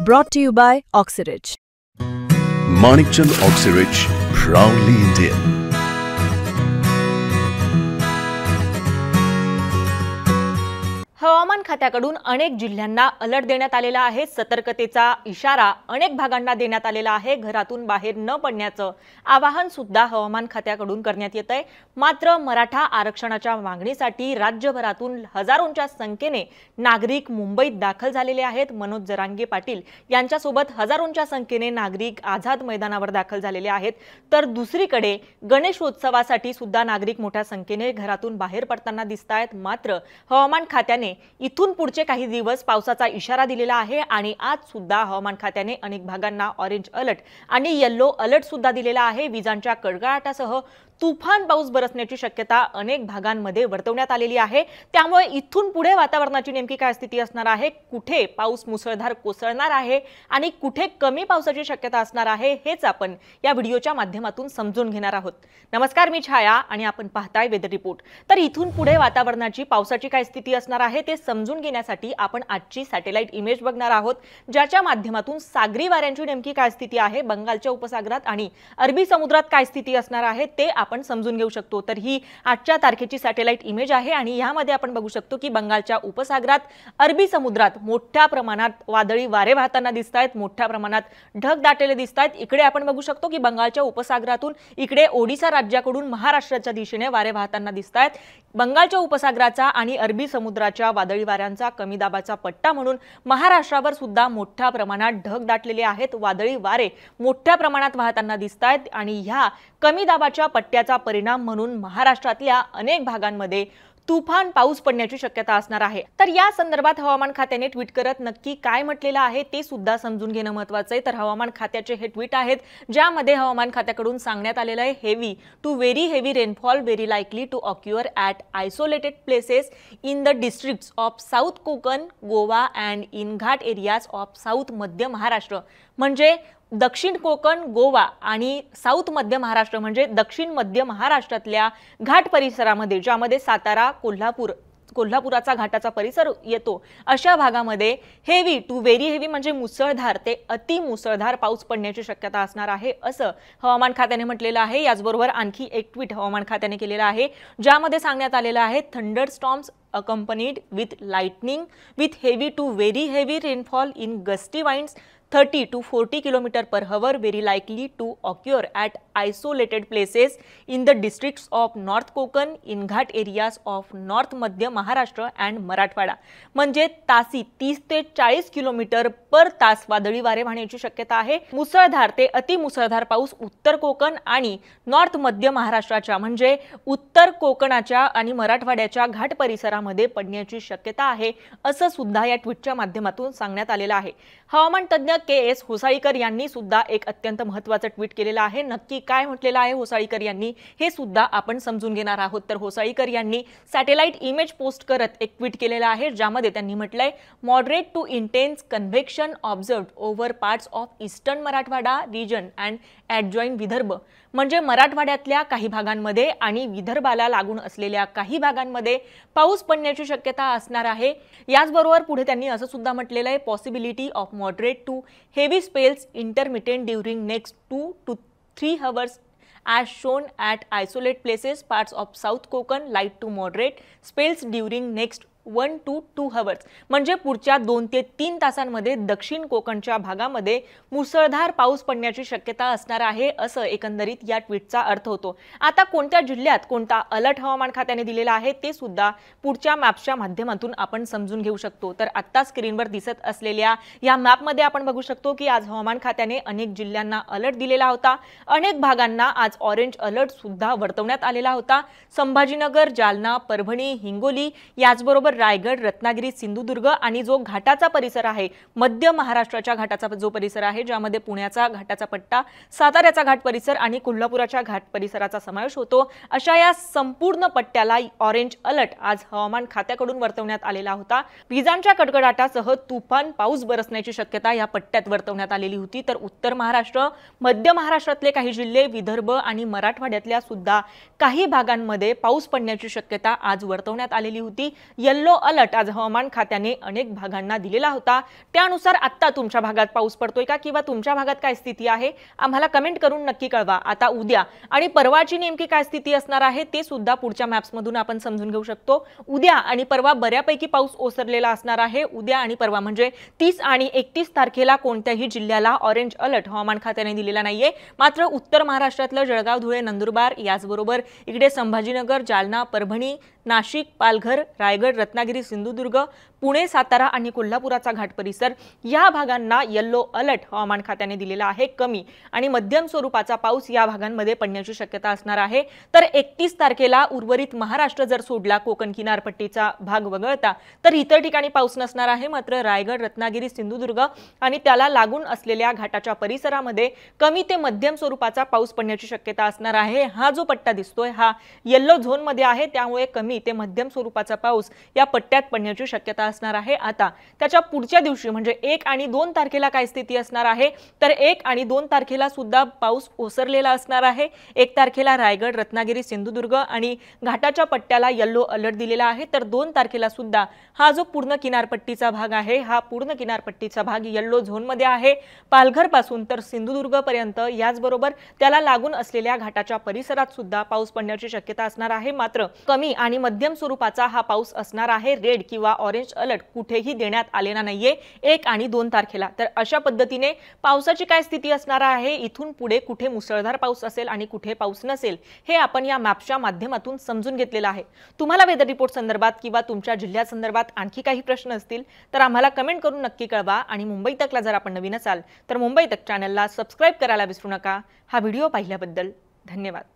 Brought to you by Oxyrich. Manikchand Oxyrich, proudly Indian. हवामान खात्याकडून अनेक जिल्ह्यांना अलर्ट देण्यात आलेला आहे। सतर्कतेचा इशारा अनेक भागांना देण्यात आलेला आहे। घरातून बाहेर न पडण्याचं आवाहन सुद्धा हवामान खात्याकडून करण्यात येत आहे। मात्र मराठा आरक्षणाच्या मागणीसाठी राज्यभरातून हजारोंच्या संख्येने नागरिक मुंबईत दाखल झालेले आहेत। मनोज जरांगे पाटील यांच्यासोबत हजारोंच्या संख्येने नागरिक आझाद मैदानावर दाखल झालेले आहेत। तर दुसरीकडे गणेशोत्सवासाठी सुद्धा नागरिक मोठ्या संख्येने घरातून बाहेर पडताना दिसतायत। मात्र हवामान खात्याने इथून पुढचे काही दिवस पावसाचा इशारा दिलेला आहे आणि आज सुद्धा हवामान खात्याने अनेक भागांना ऑरेंज अलर्ट आणि येलो अलर्ट सुद्धा दिलेला आहे। विजांच्या कडकडाटासह तुफान पाऊस बरसण्याची शक्यता अनेक भागांमध्ये वर्तवण्यात आलेली आहे। त्यामुळे इथून पुढे वातावरणाची नेमकी काय स्थिती असणार आहे, कुठे पाऊस मुसळधार कोसळणार आहे आणि कुठे कमी पावसाची शक्यता असणार आहे, हेच आपण या व्हिडिओच्या माध्यमातून समजून घेणार आहोत। नमस्कार, मी छाया आणि आपण पाहताय वेदर रिपोर्ट। तर इथून पुढे वातावरणाची पावसाची काय स्थिती असणार आहे ते समजून घेण्यासाठी आपण आजची सॅटेलाइट इमेज बघणार आहोत, ज्याच्या माध्यमातून सागरी वाऱ्यांची नेमकी काय स्थिती आहे, बंगालच्या उपसागरात आणि अरबी समुद्रात काय स्थिती असणार आहे ते आपण समजून घेऊ शकतो। तर ही आजच्या तारखेची सॅटेलाइट इमेज आहे आणि यामध्ये आपण बघू शकतो की बंगालच्या उपसागरात अरबी समुद्रात मोठ्या प्रमाणात वादळी वारे वाहताना दिसतायत, मोठ्या प्रमाणात ढग दाटलेले दिसतायत। इकडे आपण बघू शकतो की बंगालच्या उपसागरातून इकडे ओडिशा राज्याकडून महाराष्ट्राच्या दिशेने वारे वाहताना दिसतायत। बंगालच्या उपसागराचा आणि अरबी समुद्राच्या वादळी वाऱ्यांचा कमी दाबाचा पट्टा म्हणून महाराष्ट्रावर सुद्धा मोठ्या प्रमाणात ढग दाटलेले आहेत। वादळी वारे मोठ्या प्रमाणात वाहताना दिसतायत आणि ह्या कमी दाबाच्या पट्ट्याचा परिणाम म्हणून महाराष्ट्रातल्या अनेक भागांमध्ये तुफान पाऊस पडण्याची शक्यता असणार आहे। तर या संदर्भात हवामान खात्याने ट्विट करत नक्की काय म्हटलेलं आहे ते सुद्धा समजून घेणं महत्त्वाचं आहे। तर हवामान खात्याचे हे ट्विट आहेत, ज्यामध्ये हवामान खात्याकडून सांगण्यात आलेलं आहे heavy to very heavy rainfall very likely to occur at isolated places in the districts of south Konkan, Goa and in ghat areas of south Madhya Maharashtra. म्हणजे दक्षिण कोकण, गोवा आणि साऊथ मध्य महाराष्ट्र म्हणजे दक्षिण मध्य महाराष्ट्रातल्या घाट परिसरामध्ये, ज्यामध्ये सातारा, कोल्हापुराचा घाटाचा परिसर येतो, अशा भागामध्ये हेवी टू व्हेरी हेवी म्हणजे मुसळधार ते अति मुसळधार पाऊस पडण्याची शक्यता असणार आहे, असं हवामान खात्याने म्हटलेलं आहे। याचबरोबर आणखी एक ट्विट हवामान खात्याने केलेलं आहे, ज्यामध्ये सांगण्यात आलेलं आहे thunderstorms accompanied with lightning with heavy to very heavy rainfall in gusty winds 30 to 40 km/h very likely to occur at isolated places in the districts of North Konkan in Ghat areas of North Madhya Maharashtra and Marathwada। म्हणजे तासी 30 ते 40 km/तास वादळी वारे वाहण्याची शक्यता आहे। मुसळधार ते अति मुसळधार पाऊस उत्तर कोकण आणि नॉर्थ मध्य महाराष्ट्राच्या म्हणजे उत्तर कोकणाच्या आणि मराठवाड्याच्या घाट परिसरामध्ये पडण्याची शक्यता आहे, असं सुद्धा या ट्विटच्या माध्यमातून सांगण्यात आलेलं आहे। हवामान तज्ञ के.एस. होसाळीकर यांनी सुद्धा एक अत्यंत महत्त्वाचं ट्विट केलेलं आहे। नक्की काय म्हटलेलं आहे होसाळीकर यांनी हे सुद्धा आपण समजून घेणार आहोत। तर होसाळीकर यांनी सॅटेलाइट इमेज पोस्ट करत एक ट्विट केलेलं आहे, ज्यामध्ये त्यांनी म्हटलंय moderate to intense convection observed over parts of eastern Marathwada region and adjoint Vidarbha. म्हणजे मराठवाड्यातल्या काही भागांमध्ये आणि विदर्भाला लागून असलेल्या काही भागांमध्ये पाऊस पडण्याची शक्यता असणार आहे। याचबरोबर पुढे त्यांनी असं सुद्धा म्हटलेलं आहे possibility of moderate to heavy spells intermittent during next 2 to 3 hours as shown at isolated places parts of South Konkan, light to moderate spells during next 1 to 2 hours। म्हणजे पुढच्या 2 ते 3 तासांमध्ये दक्षिण कोकणच्या भागामध्ये मुसळधार पाऊस पडण्याची शक्यता असणार आहे, असं एकंदरीत या ट्विटचा अर्थ होतो। आता कोणत्या जिल्ह्यात कोणता अलर्ट हवामान खात्याने दिलेला आहे ते सुद्धा पुढच्या मॅप्सच्या माध्यमातून आपण समजून घेऊ शकतो। तर आता स्क्रीनवर दिसत असलेल्या या मॅपमध्ये आपण बघू शकतो की आज हवामान खात्याने अनेक जिल्ह्यांना अलर्ट दिलेला होता। अनेक भागांना आज ऑरेंज अलर्ट सुद्धा वर्तवण्यात आलेला होता। संभाजीनगर, जालना, परभणी, हिंगोली, याचबरोबर रायगड, रत्नागिरी, सिंधुदुर्ग आणि जो घाटाचा परिसर आहे, मध्य महाराष्ट्राच्या घाटाचा जो परिसर आहे, ज्यामध्ये पुण्याचा घाटाचा पट्टा, साताऱ्याचा घाट परिसर आणि कोल्हापुराच्या घाट परिसराचा समावेश होतो, अशा या संपूर्ण पट्ट्याला ऑरेंज अलर्ट आज हवामान खात्याकडून वर्तवण्यात आलेला होता। विजांच्या कडकडाटासह तुफान पाऊस बरसण्याची शक्यता या पट्ट्यात वर्तवण्यात आलेली होती। तर उत्तर महाराष्ट्र, मध्य महाराष्ट्रातले काही जिल्हे, विदर्भ आणि मराठवाड्यातल्या सुद्धा काही भागांमध्ये पाऊस पडण्याची शक्यता आज वर्तवण्यात आलेली होती। येलो येलो अलर्ट आज हवामान खात्याने अनेक भागांना दिलेला होता। त्यानुसार आता तुमच्या भागात पाऊस पडतोय का किंवा तुमच्या भागात काय स्थिती आहे आम्हाला कमेंट करून नक्की कळवा। आता उद्या आणि परवाची नेमकी काय स्थिती असणार आहे ते सुद्धा पुढच्या मॅप्स मधून आपण समजून घेऊ शकतो। उद्या आणि परवा बऱ्यापैकी पाऊस ओसरलेला असणार आहे। उद्या आणि परवा म्हणजे 30 आणि 31 तारखेला कोणत्याही जिल्ह्याला ऑरेंज अलर्ट हवामान खात्याने दिलेला नाहीये। मात्र उत्तर महाराष्ट्रातलं जळगाव, धुळे, नंदुरबार याचबरोबर इकडे संभाजीनगर, जालना, परभणी, नाशिक, पालघर, रायगड, रत्नागिरी, सिंधुदुर्ग, पुणे, सातारा आणि कोल्हापुराचा घाट परिसर या भागांना येलो अलर्ट हवामान खात्याने दिलेला आहे। कमी आणि मध्यम स्वरूपाचा पाऊस या भागांमध्ये पडण्याची शक्यता असणार आहे। तर 31 तारखेला उर्वरित महाराष्ट्र जर सोडला, कोकण किनारपट्टीचा भाग वगळता, तर इतर ठिकाणी पाऊस नसणार आहे। मात्र रायगड, रत्नागिरी, सिंधुदुर्ग आणि त्याला लागून असलेल्या घाटाच्या परिसरामध्ये कमी ते मध्यम स्वरूपाचा पाऊस पडण्याची शक्यता असणार आहे। हा जो पट्टा दिसतोय हा येलो झोन मध्ये आहे, त्यामुळे कमी ते मध्यम स्वरूपाचा पाऊस या पट्ट्यात पडण्याची शक्यता असणार आहे। आता त्याच्या पुढच्या दिवशी म्हणजे 1 आणि 2 तारखेला काय स्थिती असणार आहे, तर 1 आणि 2 तारखेला सुद्धा पाऊस ओसरलेला असणार आहे। 1 तारखेला रायगड, रत्नागिरी, सिंधुदुर्ग आणि घाटाच्या पट्ट्याला येलो अलर्ट दिलेला आहे। तर 2 तारखेला सुद्धा हा जो पूर्ण किनारपट्टीचा भाग आहे, हा पूर्ण किनारपट्टीचा भाग येलो झोन मध्ये आहे। पालघर पासून तर सिंधुदुर्ग पर्यंत याचबरोबर त्याला लागून असलेल्या घाटाच्या परिसरात सुद्धा पाऊस पडण्याची शक्यता असणार आहे। मात्र कमी आणि मध्यम स्वरूपाचा हा पाऊस असणार आहे। रेड किंवा ऑरेंज अलर्ट कुठेही देण्यात आलेला नाहीये 1 आणि 2 तारखेला। तर अशा पद्धतीने पावसाची काय स्थिती असणार आहे, इथून पुढे कुठे मुसळधार पाऊस असेल आणि कुठे पाऊस नसेल हे आपण या मॅपच्या माध्यमातून समजून घेतलेलं आहे। तुम्हाला वेदर रिपोर्ट संदर्भात किंवा तुमच्या जिल्ह्यासंदर्भात आणखी काही प्रश्न असतील तर आम्हाला कमेंट करून नक्की कळवा। आणि मुंबई तकला जर आपण नवीन असाल तर मुंबई तक चॅनलला सबस्क्राइब करायला विसरू नका। हा व्हिडिओ पाहिल्याबद्दल धन्यवाद।